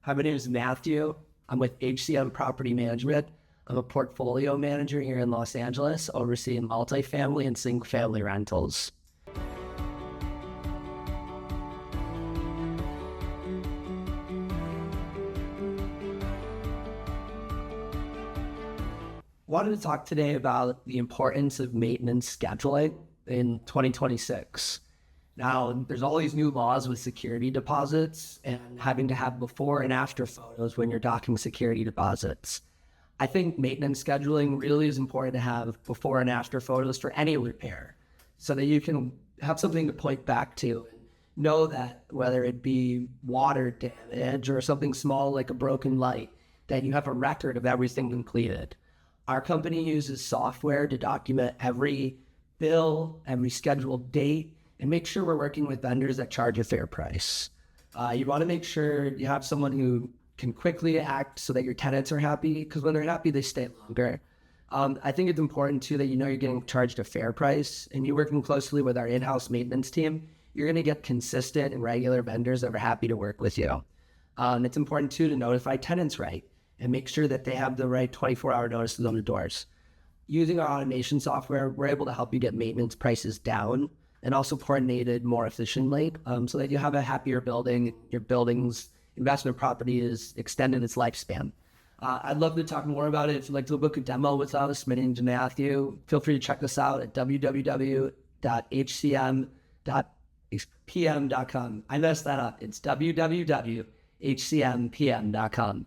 Hi, my name is Matthew. I'm with HCM Property Management. I'm a portfolio manager here in Los Angeles, overseeing multifamily and single-family rentals. Wanted to talk today about the importance of maintenance scheduling in 2026. Now, there's all these new laws with security deposits and having to have before and after photos when you're docking security deposits. I think maintenance scheduling really is important to have before and after photos for any repair so that you can have something to point back to and know that whether it be water damage or something small like a broken light, that you have a record of everything completed. Our company uses software to document every bill, every scheduled date, and make sure we're working with vendors that charge a fair price. You want to make sure you have someone who can quickly act so that your tenants are happy, because when they're happy, they stay longer. I think it's important too that you know you're getting charged a fair price, and you're working closely with our in-house maintenance team. You're going to get consistent and regular vendors that are happy to work with you. It's important too to notify tenants right and make sure that they have the right 24-hour notices on the doors. Using our automation software, we're able to help you get maintenance prices down and also coordinated more efficiently so that you have a happier building. Your building's investment property is extended its lifespan. I'd love to talk more about it. If you'd like to book a demo with us, my name's Matthew. Feel free to check us out at www.hcm.pm.com. I messed that up. It's www.hcmpm.com.